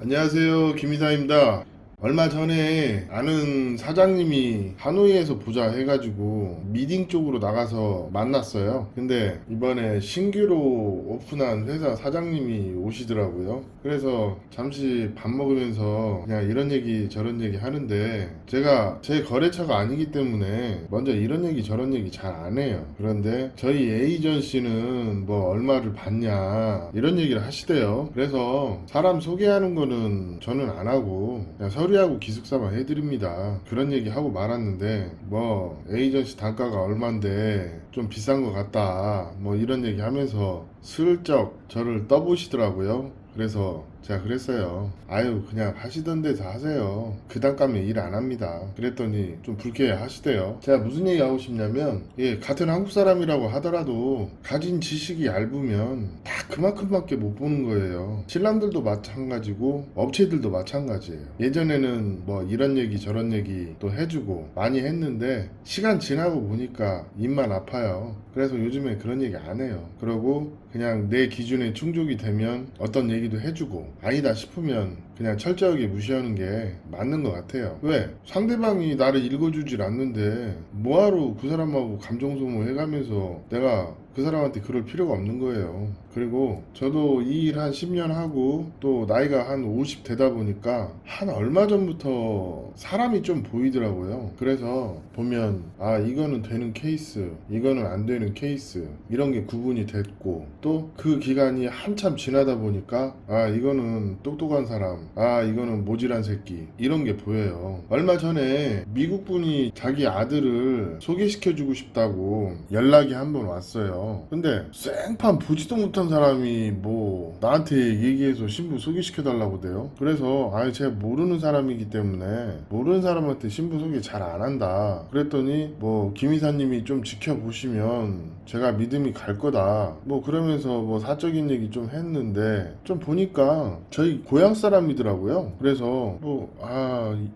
안녕하세요. 김이사입니다. 얼마 전에 아는 사장님이 하노이에서 보자 해가지고 미팅 쪽으로 나가서 만났어요. 근데 이번에 신규로 오픈한 회사 사장님이 오시더라고요. 그래서 잠시 밥 먹으면서 그냥 이런 얘기 저런 얘기 하는데, 제가 제 거래처가 아니기 때문에 먼저 이런 얘기 저런 얘기 잘 안 해요. 그런데 저희 에이전시는 뭐 얼마를 받냐 이런 얘기를 하시대요. 그래서 사람 소개하는 거는 저는 안 하고 그냥 서류하고 기숙사만 해드립니다. 그런 얘기 하고 말았는데, 뭐 에이전시 단가가 얼만데 좀 비싼 것 같다 뭐 이런 얘기 하면서 슬쩍 저를 떠보시더라고요. 그래서 제가 그랬어요. 아유, 그냥 하시던 데서 하세요. 그 단가면 일 안 합니다. 그랬더니 좀 불쾌해 하시대요. 제가 무슨 얘기 하고 싶냐면, 같은 한국 사람이라고 하더라도 가진 지식이 얇으면 다 그만큼밖에 못 보는 거예요. 신랑들도 마찬가지고 업체들도 마찬가지예요. 예전에는 뭐 이런 얘기 저런 얘기 또 해주고 많이 했는데, 시간 지나고 보니까 입만 아파요. 그래서 요즘에 그런 얘기 안 해요. 그러고 그냥 내 기준에 충족이 되면 어떤 얘기도 해주고, 아니다 싶으면 그냥 철저하게 무시하는 게 맞는 것 같아요. 왜? 상대방이 나를 읽어주질 않는데 뭐하러 그 사람하고 감정 소모해가면서 내가 그 사람한테 그럴 필요가 없는 거예요. 그리고 저도 이 일 한 10년 하고 또 나이가 한 50 되다 보니까 한 얼마 전부터 사람이 좀 보이더라고요. 그래서 보면 이거는 되는 케이스, 이거는 안 되는 케이스, 이런 게 구분이 됐고, 또 그 기간이 한참 지나다 보니까 이거는 똑똑한 사람, 이거는 모질한 새끼, 이런 게 보여요. 얼마 전에 미국 분이 자기 아들을 소개시켜주고 싶다고 연락이 한 번 왔어요. 근데 생판 보지도 못한 사람이 뭐 나한테 얘기해서 신부 소개시켜달라고 돼요. 그래서 제가 모르는 사람이기 때문에 모르는 사람한테 신부 소개 잘 안 한다 그랬더니, 뭐 김 이사님이 좀 지켜보시면 제가 믿음이 갈 거다 뭐 그러면서 뭐 사적인 얘기 좀 했는데, 좀 보니까 저희 고향 사람이더라고요. 그래서 뭐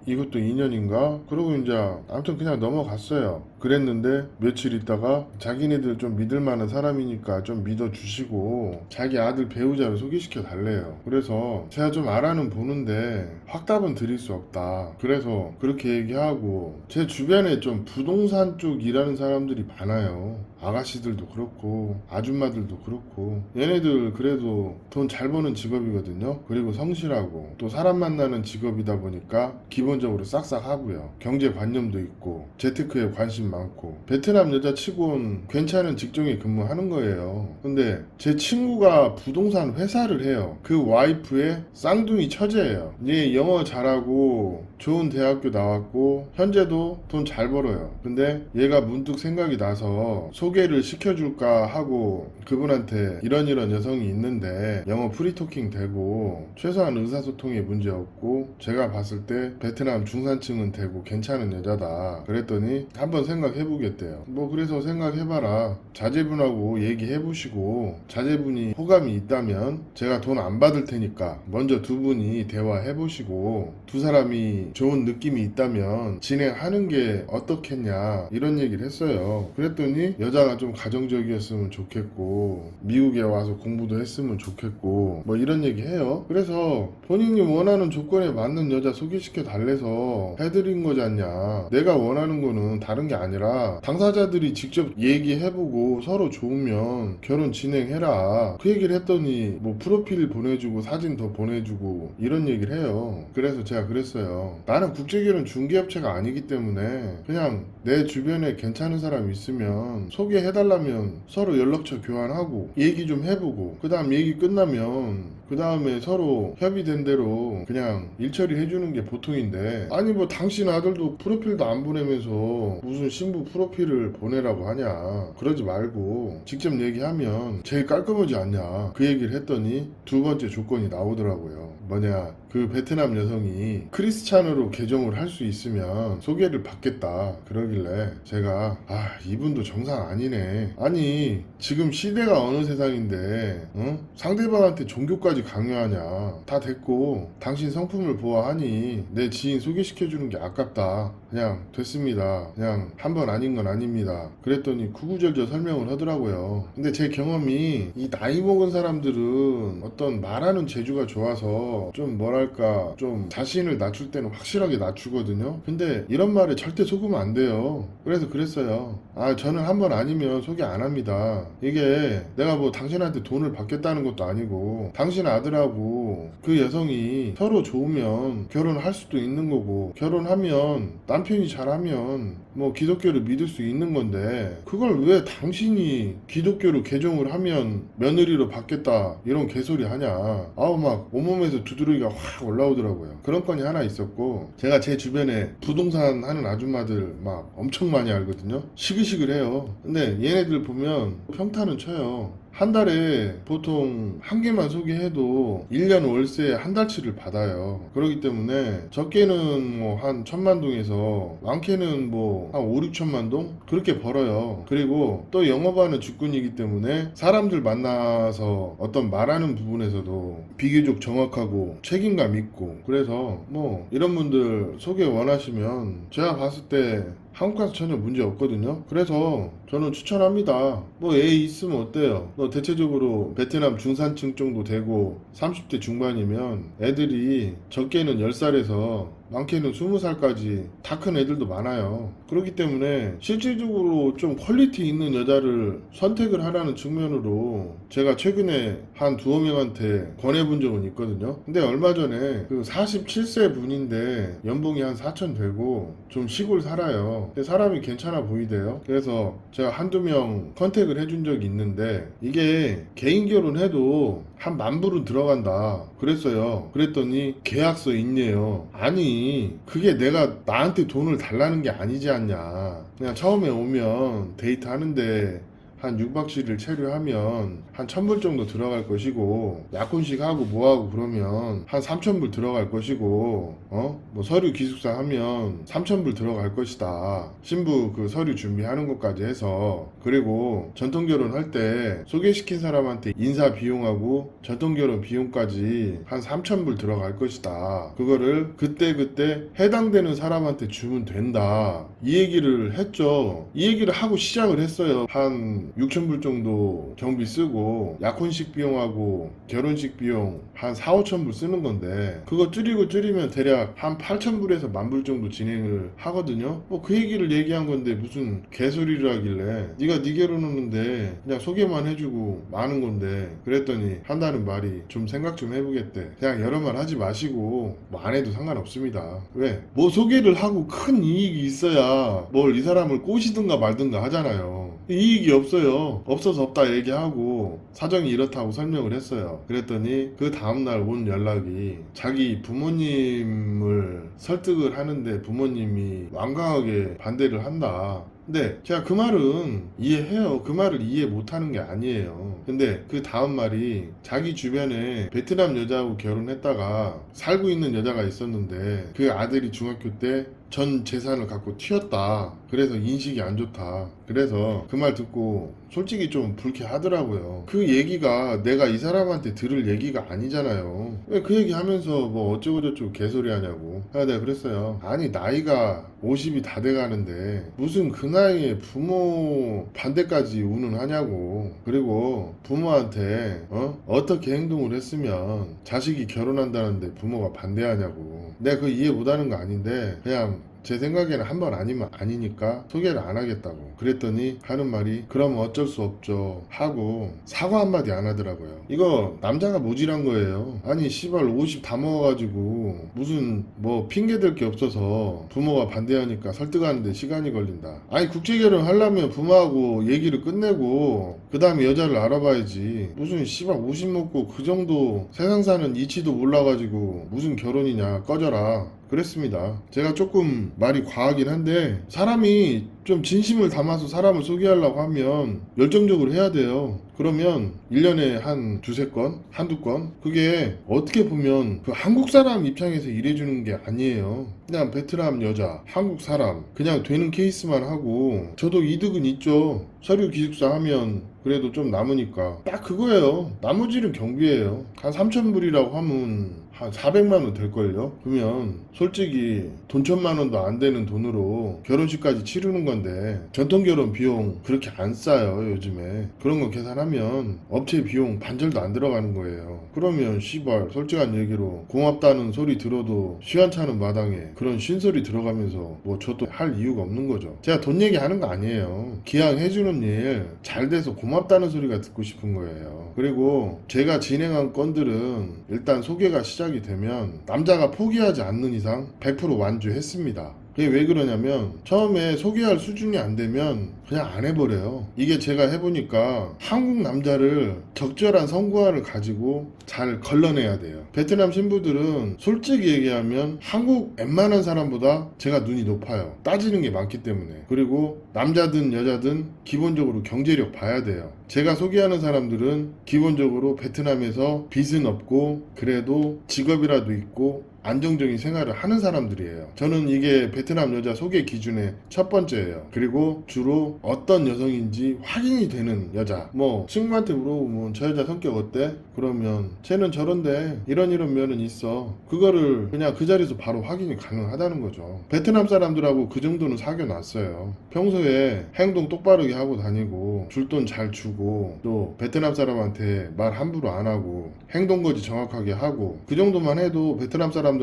이것도 인연인가 그러고 이제 아무튼 그냥 넘어갔어요. 그랬는데 며칠 있다가 자기네들 좀 믿을 만한 사람이니까 좀 믿어주시고 자기 아들 배우자를 소개시켜 달래요. 그래서 제가 좀 알아는 보는데 확답은 드릴 수 없다. 그래서 그렇게 얘기하고, 제 주변에 좀 부동산 쪽 일하는 사람들이 많아요. 아가씨들도 그렇고 아줌마들도 그렇고, 얘네들 그래도 돈 잘 버는 직업이거든요. 그리고 성실하고 또 사람 만나는 직업이다 보니까 기본적으로 싹싹 하고요. 경제관념도 있고 재테크에 관심 많고, 베트남 여자 치곤 괜찮은 직종에 근무하는 거예요. 근데 제 친구가 부동산 회사를 해요. 그 와이프의 쌍둥이 처제예요. 얘 영어 잘하고 좋은 대학교 나왔고 현재도 돈 잘 벌어요. 근데 얘가 문득 생각이 나서 소개를 시켜줄까 하고, 그분한테 이런 여성이 있는데 영어 프리토킹 되고 최소한 의사소통에 문제 없고 제가 봤을 때 베트남 중산층은 되고 괜찮은 여자다 그랬더니 한번 생각해보겠대요. 뭐 그래서 생각해봐라, 자제분하고 얘기해보시고 자제분이 호감이 있다면 제가 돈 안 받을 테니까 먼저 두 분이 대화해보시고, 두 사람이 좋은 느낌이 있다면 진행하는 게 어떻겠냐 이런 얘기를 했어요. 그랬더니 여자가 좀 가정적이었으면 좋겠고 미국에 와서 공부도 했으면 좋겠고 뭐 이런 얘기 해요. 그래서 본인이 원하는 조건에 맞는 여자 소개시켜 달래서 해드린 거지 않냐. 내가 원하는 거는 다른 게 아니라 당사자들이 직접 얘기해보고 서로 좋으면 결혼 진행해라 그 얘기를 했더니, 뭐 프로필 보내주고 사진 더 보내주고 이런 얘기를 해요. 그래서 제가 그랬어요. 나는 국제결혼 중개업체가 아니기 때문에 그냥 내 주변에 괜찮은 사람 있으면 소개해달라면 서로 연락처 교환하고 얘기 좀 해보고, 그 다음 얘기 끝나면 그 다음에 서로 협의된 대로 그냥 일 처리해주는 게 보통인데, 아니 뭐 당신 아들도 프로필도 안 보내면서 무슨 신부 프로필을 보내라고 하냐. 그러지 말고 직접 얘기하면 제일 깔끔하지 않냐 그 얘기를 했더니 두 번째 조건이 나오더라고요. 뭐냐, 그 베트남 여성이 크리스찬으로 개종을 할 수 있으면 소개를 받겠다 그러길래, 제가 이분도 정상 아니네. 아니 지금 시대가 어느 세상인데 상대방한테 종교까지 강요하냐. 다 됐고 당신 성품을 보아하니 내 지인 소개시켜주는 게 아깝다. 그냥 됐습니다. 그냥 한 번 아닌 건 아닙니다. 그랬더니 구구절절 설명을 하더라고요. 근데 제 경험이 이 나이 먹은 사람들은 어떤 말하는 재주가 좋아서 좀 뭐라 뭐랄까 좀 자신을 낮출 때는 확실하게 낮추거든요. 근데 이런 말에 절대 속으면 안 돼요. 그래서 그랬어요. 저는 한 번 아니면 소개 안 합니다. 이게 내가 뭐 당신한테 돈을 받겠다는 것도 아니고, 당신 아들하고 그 여성이 서로 좋으면 결혼할 수도 있는 거고, 결혼하면 남편이 잘하면 뭐 기독교를 믿을 수 있는 건데, 그걸 왜 당신이 기독교로 개종을 하면 며느리로 받겠다 이런 개소리 하냐. 막 온몸에서 두드러기가 확 올라오더라고요. 그런 건이 하나 있었고, 제가 제 주변에 부동산 하는 아줌마들 막 엄청 많이 알거든요. 시글시글해요. 근데 얘네들 보면 평타는 쳐요. 한 달에 보통 한 개만 소개해도 1년 월세 한 달치를 받아요. 그렇기 때문에 적게는 뭐 한 1,000만 동에서 많게는 뭐 한 5, 6천만 동 그렇게 벌어요. 그리고 또 영업하는 주꾼이기 때문에 사람들 만나서 어떤 말하는 부분에서도 비교적 정확하고 책임감 있고, 그래서 뭐 이런 분들 소개 원하시면 제가 봤을 때 한국 가서 전혀 문제 없거든요. 그래서 저는 추천합니다. 뭐 애 있으면 어때요? 너 대체적으로 베트남 중산층 정도 되고 30대 중반이면 애들이 적게는 10살에서 많게는 20살까지 다 큰 애들도 많아요. 그렇기 때문에 실질적으로 좀 퀄리티 있는 여자를 선택을 하라는 측면으로 제가 최근에 한 두어 명한테 권해본 적은 있거든요. 근데 얼마 전에 그 47세 분인데 연봉이 한 4천 되고 좀 시골 살아요. 근데 사람이 괜찮아 보이대요. 그래서 제가 한두 명 컨택을 해준 적이 있는데, 이게 개인 결혼해도 한 10,000불은 들어간다 그랬어요. 그랬더니 계약서 있네요. 아니, 그게 내가 나한테 돈을 달라는 게 아니지 않냐. 그냥 처음에 오면 데이트 하는데 한 6박 7일 체류하면 한 1,000불 정도 들어갈 것이고, 약혼식 하고 뭐하고 그러면 한 3,000불 들어갈 것이고, 뭐 서류 기숙사 하면 3,000불 들어갈 것이다. 신부 그 서류 준비하는 것까지 해서. 그리고 전통결혼 할 때 소개시킨 사람한테 인사 비용하고 전통결혼 비용까지 한 3,000불 들어갈 것이다. 그거를 그때그때 해당되는 사람한테 주면 된다. 이 얘기를 했죠. 이 얘기를 하고 시작을 했어요. 한 6,000불 정도 경비 쓰고 약혼식 비용하고 결혼식 비용 한 4, 5,000불 쓰는 건데, 그거 줄이면 대략 한 8,000불에서 10,000불 정도 진행을 하거든요. 뭐 그 얘기를 얘기한 건데 무슨 개소리를 하길래, 네가 네 결혼하는데 그냥 소개만 해주고 마는 건데, 그랬더니 한다는 말이 좀 생각 좀 해보겠대. 그냥 여러 말 하지 마시고 뭐 안 해도 상관없습니다. 왜? 뭐 소개를 하고 큰 이익이 있어야 뭘 이 사람을 꼬시든가 말든가 하잖아요. 이익이 없어요. 없어서 없다 얘기하고 사정이 이렇다고 설명을 했어요. 그랬더니 그 다음날 온 연락이 자기 부모님을 설득을 하는데 부모님이 완강하게 반대를 한다. 근데 제가 그 말은 이해해요. 그 말을 이해 못하는 게 아니에요. 근데 그 다음 말이 자기 주변에 베트남 여자하고 결혼했다가 살고 있는 여자가 있었는데 그 아들이 중학교 때 전 재산을 갖고 튀었다. 그래서 인식이 안 좋다. 그래서 그 말 듣고 솔직히 좀 불쾌하더라고요. 그 얘기가 내가 이 사람한테 들을 얘기가 아니잖아요. 왜 그 얘기 하면서 뭐 어쩌고저쩌고 개소리 하냐고. 내가 그랬어요. 아니, 나이가 50이 다 돼가는데 무슨 그 나이에 부모 반대까지 운운하냐고. 그리고 부모한테 어떻게 행동을 했으면 자식이 결혼한다는데 부모가 반대하냐고. 내가 그거 이해 못하는 거 아닌데, 그냥 제 생각에는 한 번 아니면 아니니까 소개를 안 하겠다고. 그랬더니 하는 말이 그럼 어쩔 수 없죠 하고 사과 한마디 안 하더라고요. 이거 남자가 모질한 거예요. 아니 씨발 50 다 먹어가지고 무슨 뭐 핑계댈 게 없어서 부모가 반대하니까 설득하는데 시간이 걸린다. 아니 국제결혼 하려면 부모하고 얘기를 끝내고 그 다음에 여자를 알아봐야지. 무슨 씨발 50 먹고 그 정도 세상 사는 이치도 몰라가지고 무슨 결혼이냐, 꺼져라. 그랬습니다. 제가 조금 말이 과하긴 한데, 사람이 좀 진심을 담아서 사람을 소개하려고 하면 열정적으로 해야 돼요. 그러면 1년에 한 두세 건, 한두 건? 그게 어떻게 보면 그 한국 사람 입장에서 일해주는 게 아니에요. 그냥 베트남 여자, 한국 사람, 그냥 되는 케이스만 하고, 저도 이득은 있죠. 서류 기숙사 하면 그래도 좀 남으니까. 딱 그거예요. 나머지는 경비예요. 한 3,000불이라고 하면 한 400만 원 될걸요? 그러면 솔직히 돈 1,000만 원도 안 되는 돈으로 결혼식까지 치르는 건데 전통결혼 비용 그렇게 안 싸요 요즘에. 그런 거 계산하면 업체 비용 반절도 안 들어가는 거예요. 그러면 씨발 솔직한 얘기로 고맙다는 소리 들어도 시원찮은 마당에 그런 쉰소리 들어가면서 뭐 저도 할 이유가 없는 거죠. 제가 돈 얘기하는 거 아니에요. 기왕 해주는 일 잘 돼서 고맙다는 소리가 듣고 싶은 거예요. 그리고 제가 진행한 건들은 일단 소개가 시작이 되면 남자가 포기하지 않는 이상 100% 완주했습니다. 그게 왜 그러냐면 처음에 소개할 수준이 안 되면 그냥 안 해버려요. 이게 제가 해보니까 한국 남자를 적절한 성구안을 가지고 잘 걸러내야 돼요. 베트남 신부들은 솔직히 얘기하면 한국 웬만한 사람보다 제가 눈이 높아요. 따지는 게 많기 때문에. 그리고 남자든 여자든 기본적으로 경제력 봐야 돼요. 제가 소개하는 사람들은 기본적으로 베트남에서 빚은 없고 그래도 직업이라도 있고 안정적인 생활을 하는 사람들이에요. 저는 이게 베트남 여자 소개 기준의 첫 번째예요. 그리고 주로 어떤 여성인지 확인이 되는 여자. 뭐 친구한테 물어보면 저 여자 성격 어때? 그러면 쟤는 저런데 이런 면은 있어. 그거를 그냥 그 자리에서 바로 확인이 가능하다는 거죠. 베트남 사람들하고 그 정도는 사귀어놨어요. 평소에 행동 똑바르게 하고 다니고 줄 돈 잘 주고 또 베트남 사람한테 말 함부로 안 하고 행동거지 정확하게 하고 그 정도만 해도 베트남 사람들한테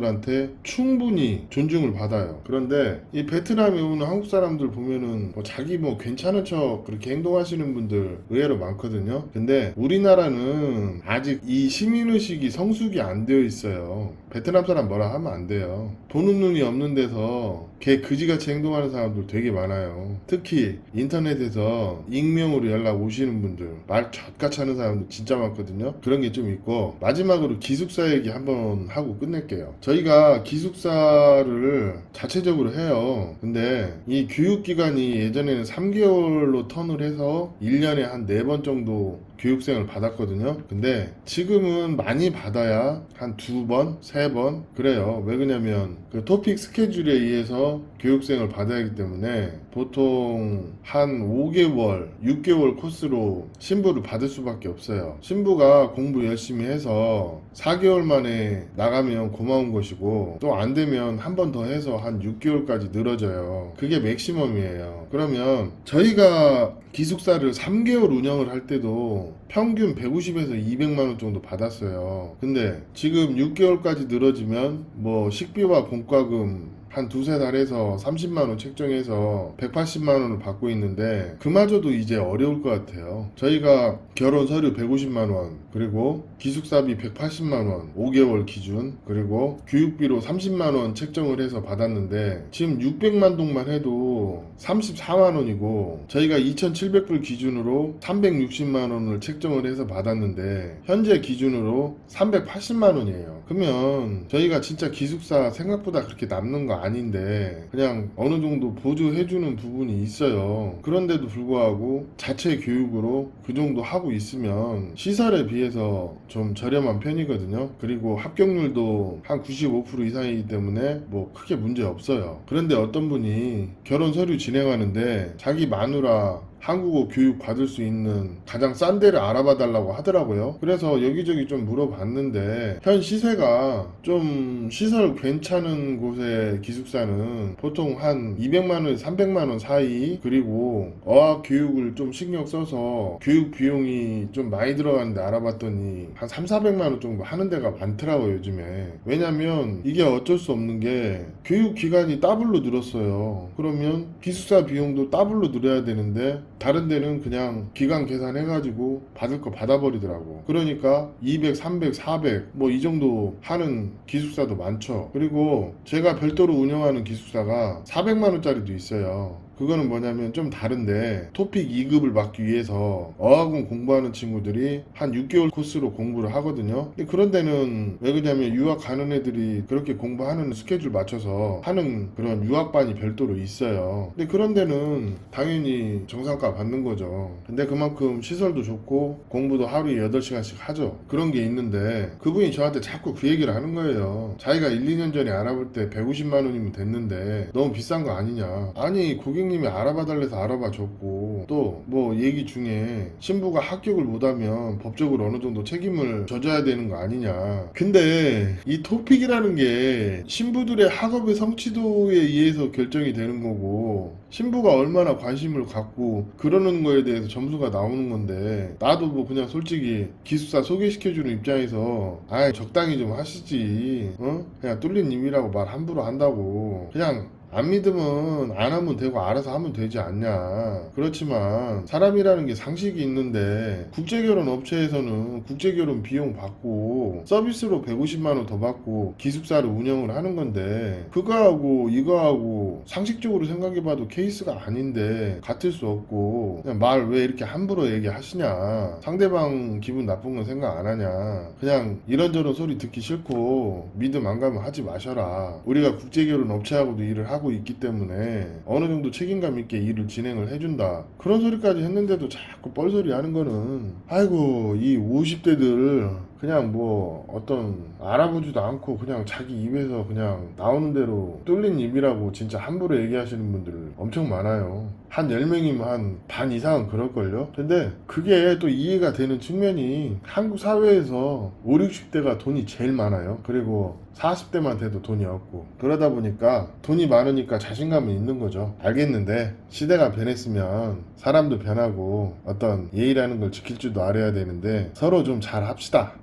충분히 존중을 받아요. 그런데 이 베트남에 오는 한국 사람들 보면은 뭐 자기 뭐 괜찮은 척 그렇게 행동하시는 분들 의외로 많거든요. 근데 우리나라는 아직 이 시민의식이 성숙이 안 되어 있어요. 베트남 사람 뭐라 하면 안 돼요. 보는 눈이 없는 데서 걔 그지같이 행동하는 사람들 되게 많아요. 특히 인터넷에서 익명으로 연락 오시는 분들 말 젖같이 하는 사람들 진짜 많거든요. 그런 게 좀 있고 마지막으로 기숙사 얘기 한번 하고 끝낼게요. 저희가 기숙사를 자체적으로 해요. 근데 이 교육기간이 예전에는 3개월로 턴을 해서 1년에 한 4번 정도 교육생을 받았거든요. 근데 지금은 많이 받아야 한 2번, 3번 그래요. 왜 그러냐면 그 토픽 스케줄에 의해서 교육생을 받아야 하기 때문에 보통 한 5개월, 6개월 코스로 신부를 받을 수밖에 없어요. 신부가 공부 열심히 해서 4개월 만에 나가면 고마운 것이고 또 안 되면 한 번 더 해서 한 6개월까지 늘어져요. 그게 맥시멈이에요. 그러면 저희가 기숙사를 3개월 운영을 할 때도 평균 150에서 200만 원 정도 받았어요. 근데 지금 6개월까지 늘어지면 뭐 식비와 공과금 한 두세 달에서 30만원 책정해서 180만원을 받고 있는데 그마저도 이제 어려울 것 같아요. 저희가 결혼 서류 150만원 그리고 기숙사비 180만원 5개월 기준 그리고 교육비로 30만원 책정을 해서 받았는데 지금 600만 동만 해도 34만원이고 저희가 2,700불 기준으로 360만원을 책정을 해서 받았는데 현재 기준으로 380만원이에요. 그러면 저희가 진짜 기숙사 생각보다 그렇게 남는 거 아닌데 그냥 어느 정도 보조해주는 부분이 있어요. 그런데도 불구하고 자체 교육으로 그 정도 하고 있으면 시설에 비해서 좀 저렴한 편이거든요. 그리고 합격률도 한 95% 이상이기 때문에 뭐 크게 문제 없어요. 그런데 어떤 분이 결혼 서류 진행하는데 자기 마누라 한국어 교육 받을 수 있는 가장 싼 데를 알아봐 달라고 하더라고요. 그래서 여기저기 좀 물어봤는데 현 시세가 좀 시설 괜찮은 곳의 기숙사는 보통 한 200만원, 300만원 사이 그리고 어학 교육을 좀 신경 써서 교육 비용이 좀 많이 들어가는데 알아봤더니 한 3, 400만원 정도 하는 데가 많더라고요 요즘에. 왜냐면 이게 어쩔 수 없는 게 교육 기간이 더블로 늘었어요. 그러면 기숙사 비용도 더블로 늘어야 되는데 다른 데는 그냥 기간 계산해가지고 받을 거 받아버리더라고. 그러니까 200, 300, 400 뭐 이 정도 하는 기숙사도 많죠. 그리고 제가 별도로 운영하는 기숙사가 400만원짜리도 있어요. 그거는 뭐냐면 좀 다른데 토픽 2급을 받기 위해서 어학원 공부하는 친구들이 한 6개월 코스로 공부를 하거든요. 근데 그런 데는 왜 그러냐면 유학 가는 애들이 그렇게 공부하는 스케줄 맞춰서 하는 그런 유학반이 별도로 있어요. 근데 그런 데는 당연히 정상가 받는 거죠. 근데 그만큼 시설도 좋고 공부도 하루에 8시간씩 하죠. 그런 게 있는데 그분이 저한테 자꾸 그 얘기를 하는 거예요. 자기가 1, 2년 전에 알아볼 때 150만 원이면 됐는데 너무 비싼 거 아니냐. 아니 고객 고객님이 알아봐 달래서 알아봐 줬고, 또 뭐 얘기 중에 신부가 합격을 못하면 법적으로 어느 정도 책임을 져줘야 되는 거 아니냐. 근데 이 토픽이라는 게 신부들의 학업의 성취도에 의해서 결정이 되는 거고, 신부가 얼마나 관심을 갖고 그러는 거에 대해서 점수가 나오는 건데, 나도 뭐 그냥 솔직히 기숙사 소개시켜주는 입장에서 아이 적당히 좀 하시지, 그냥 뚫린 님이라고 말 함부로 한다고. 그냥 안 믿으면 안 하면 되고 알아서 하면 되지 않냐. 그렇지만 사람이라는 게 상식이 있는데, 국제결혼 업체에서는 국제결혼 비용 받고 서비스로 150만 원 더 받고 기숙사를 운영을 하는 건데, 그거하고 이거하고 상식적으로 생각해봐도 케이스가 아닌데 같을 수 없고, 그냥 말 왜 이렇게 함부로 얘기하시냐. 상대방 기분 나쁜 건 생각 안 하냐. 그냥 이런저런 소리 듣기 싫고 믿음 안 가면 하지 마셔라. 우리가 국제결혼 업체하고도 일을 하고 있기 때문에 어느 정도 책임감 있게 일을 진행을 해준다. 그런 소리까지 했는데도 자꾸 뻘소리 하는 거는, 아이고 이 50대들 그냥 뭐 어떤 알아보지도 않고 그냥 자기 입에서 그냥 나오는 대로 뚫린 입이라고 진짜 함부로 얘기하시는 분들 엄청 많아요. 한 10명이면 한 반 이상은 그럴걸요? 근데 그게 또 이해가 되는 측면이, 한국 사회에서 5, 60대가 돈이 제일 많아요. 그리고 40대만 돼도 돈이 없고, 그러다 보니까 돈이 많으니까 자신감은 있는 거죠. 알겠는데 시대가 변했으면 사람도 변하고 어떤 예의라는 걸 지킬 줄도 알아야 되는데, 서로 좀 잘 합시다.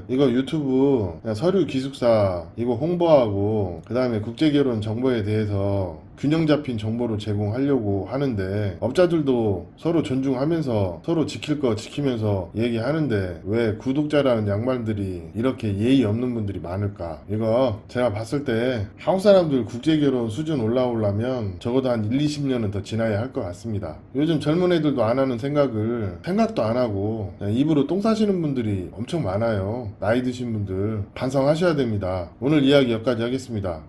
이거 유튜브 그냥 서류 기숙사 이거 홍보하고, 그 다음에 국제결혼 정보에 대해서 균형 잡힌 정보를 제공하려고 하는데, 업자들도 서로 존중하면서 서로 지킬 거 지키면서 얘기하는데 왜 구독자라는 양반들이 이렇게 예의 없는 분들이 많을까. 이거 제가 봤을 때 한국 사람들 국제결혼 수준 올라오려면 적어도 한 1, 20년은 더 지나야 할 것 같습니다. 요즘 젊은 애들도 안 하는 생각도 안 하고 그냥 입으로 똥 싸시는 분들이 엄청 많아요. 나이 드신 분들 반성하셔야 됩니다. 오늘 이야기 여기까지 하겠습니다.